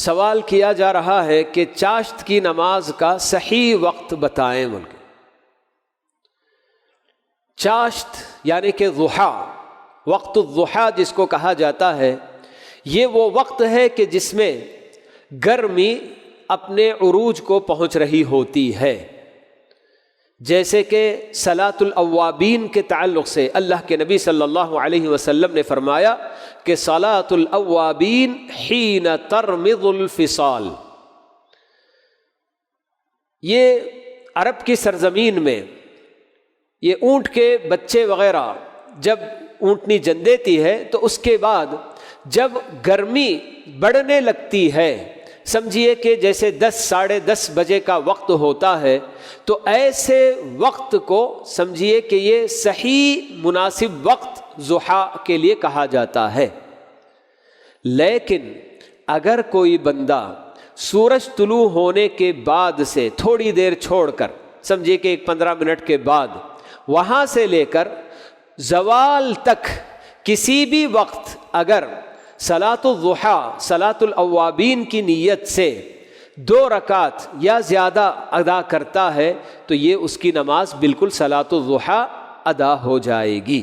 سوال کیا جا رہا ہے کہ چاشت کی نماز کا صحیح وقت بتائیں بلکہ۔ چاشت یعنی کہ ضحیٰ، وقت الضحیٰ جس کو کہا جاتا ہے، یہ وہ وقت ہے کہ جس میں گرمی اپنے عروج کو پہنچ رہی ہوتی ہے۔ جیسے کہ صلاۃ الاوابین کے تعلق سے اللہ کے نبی صلی اللہ علیہ وسلم نے فرمایا کہ صلاۃ الاوابین حین ترمض الفصال۔ یہ عرب کی سرزمین میں یہ اونٹ کے بچے وغیرہ جب اونٹنی جن دیتی ہے تو اس کے بعد جب گرمی بڑھنے لگتی ہے، سمجھیے کہ جیسے 10 ساڑھے 10 بجے کا وقت ہوتا ہے، تو ایسے وقت کو سمجھیے کہ یہ صحیح مناسب وقت ضحیٰ کے لیے کہا جاتا ہے۔ لیکن اگر کوئی بندہ سورج طلوع ہونے کے بعد سے تھوڑی دیر چھوڑ کر، سمجھیے کہ 15 منٹ کے بعد، وہاں سے لے کر زوال تک کسی بھی وقت اگر صلاۃ الضحیٰ، صلاۃ الاوابین کی نیت سے 2 رکعت یا زیادہ ادا کرتا ہے تو یہ اس کی نماز بالکل صلاۃ الضحیٰ ادا ہو جائے گی۔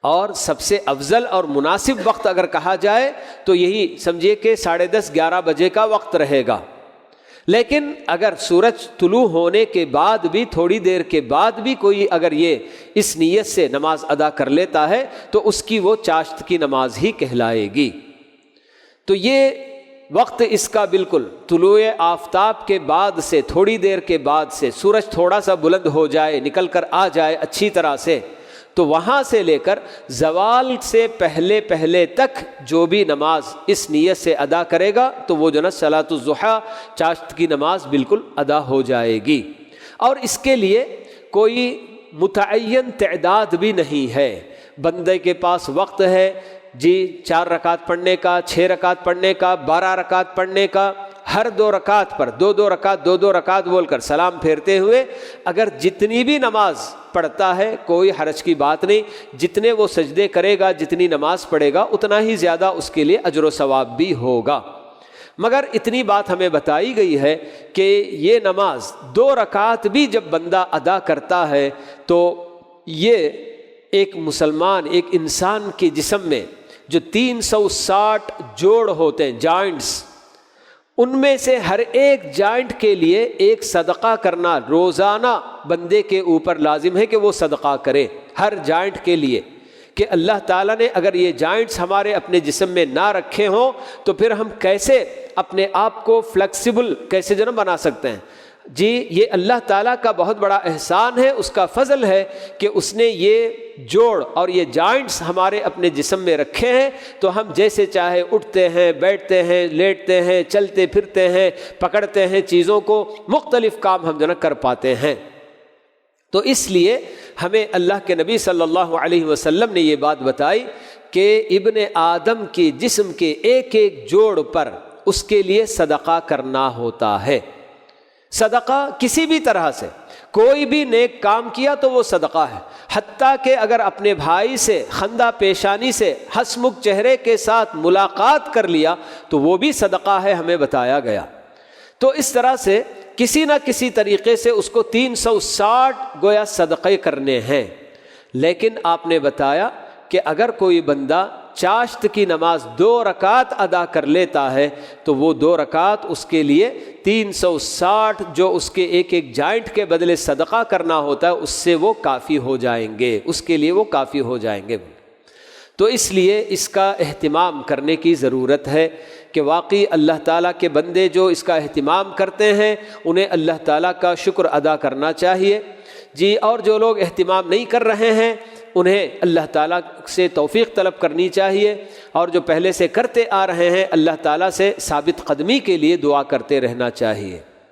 اور سب سے افضل اور مناسب وقت اگر کہا جائے تو یہی سمجھیے کہ 10:30 11 بجے کا وقت رہے گا۔ لیکن اگر سورج طلوع ہونے کے بعد بھی تھوڑی دیر کے بعد بھی کوئی اگر یہ اس نیت سے نماز ادا کر لیتا ہے تو اس کی وہ چاشت کی نماز ہی کہلائے گی۔ تو یہ وقت اس کا بالکل طلوع آفتاب کے بعد سے تھوڑی دیر کے بعد سے سورج تھوڑا سا بلند ہو جائے، نکل کر آ جائے اچھی طرح سے، تو وہاں سے لے کر زوال سے پہلے پہلے تک جو بھی نماز اس نیت سے ادا کرے گا تو وہ جو نا صلاۃ الضحیٰ چاشت کی نماز بالکل ادا ہو جائے گی۔ اور اس کے لیے کوئی متعین تعداد بھی نہیں ہے، بندے کے پاس وقت ہے جی 4 رکعت پڑھنے کا، 6 رکعت پڑھنے کا، 12 رکعت پڑھنے کا، ہر 2 رکعت پر 2 رکعت 2 رکعت بول کر سلام پھیرتے ہوئے اگر جتنی بھی نماز پڑھتا ہے کوئی حرج کی بات نہیں، جتنے وہ سجدے کرے گا، جتنی نماز پڑھے گا اتنا ہی زیادہ اس کے لیے اجر و ثواب بھی ہوگا۔ مگر اتنی بات ہمیں بتائی گئی ہے کہ یہ نماز 2 رکعت بھی جب بندہ ادا کرتا ہے تو یہ ایک مسلمان، ایک انسان کے جسم میں جو 360 جوڑ ہوتے ہیں، جوائنٹس، ان میں سے ہر ایک جوائنٹ کے لیے ایک صدقہ کرنا روزانہ بندے کے اوپر لازم ہے کہ وہ صدقہ کرے، ہر جوائنٹ کے لیے، کہ اللہ تعالیٰ نے اگر یہ جوائنٹس ہمارے اپنے جسم میں نہ رکھے ہوں تو پھر ہم کیسے اپنے آپ کو فلیکسیبل کیسے جنم بنا سکتے ہیں؟ جی یہ اللہ تعالیٰ کا بہت بڑا احسان ہے، اس کا فضل ہے کہ اس نے یہ جوڑ اور یہ جوائنٹس ہمارے اپنے جسم میں رکھے ہیں، تو ہم جیسے چاہے اٹھتے ہیں، بیٹھتے ہیں، لیٹتے ہیں، چلتے پھرتے ہیں، پکڑتے ہیں چیزوں کو، مختلف کام ہم جو نا کر پاتے ہیں۔ تو اس لیے ہمیں اللہ کے نبی صلی اللہ علیہ وسلم نے یہ بات بتائی کہ ابن آدم کے جسم کے ایک ایک جوڑ پر اس کے لیے صدقہ کرنا ہوتا ہے۔ صدقہ کسی بھی طرح سے کوئی بھی نیک کام کیا تو وہ صدقہ ہے، حتیٰ کہ اگر اپنے بھائی سے خندہ پیشانی سے ہنسمکھ چہرے کے ساتھ ملاقات کر لیا تو وہ بھی صدقہ ہے، ہمیں بتایا گیا۔ تو اس طرح سے کسی نہ کسی طریقے سے اس کو 360 گویا صدقے کرنے ہیں۔ لیکن آپ نے بتایا کہ اگر کوئی بندہ چاشت کی نماز 2 رکعت ادا کر لیتا ہے تو وہ 2 رکعت اس کے لیے 360 جو اس کے ایک ایک جوائنٹ کے بدلے صدقہ کرنا ہوتا ہے اس سے وہ کافی ہو جائیں گے، اس کے لیے وہ کافی ہو جائیں گے۔ تو اس لیے اس کا اہتمام کرنے کی ضرورت ہے کہ واقعی اللہ تعالیٰ کے بندے جو اس کا اہتمام کرتے ہیں انہیں اللہ تعالیٰ کا شکر ادا کرنا چاہیے جی، اور جو لوگ اہتمام نہیں کر رہے ہیں انہیں اللہ تعالیٰ سے توفیق طلب کرنی چاہیے، اور جو پہلے سے کرتے آ رہے ہیں اللہ تعالیٰ سے ثابت قدمی کے لیے دعا کرتے رہنا چاہیے۔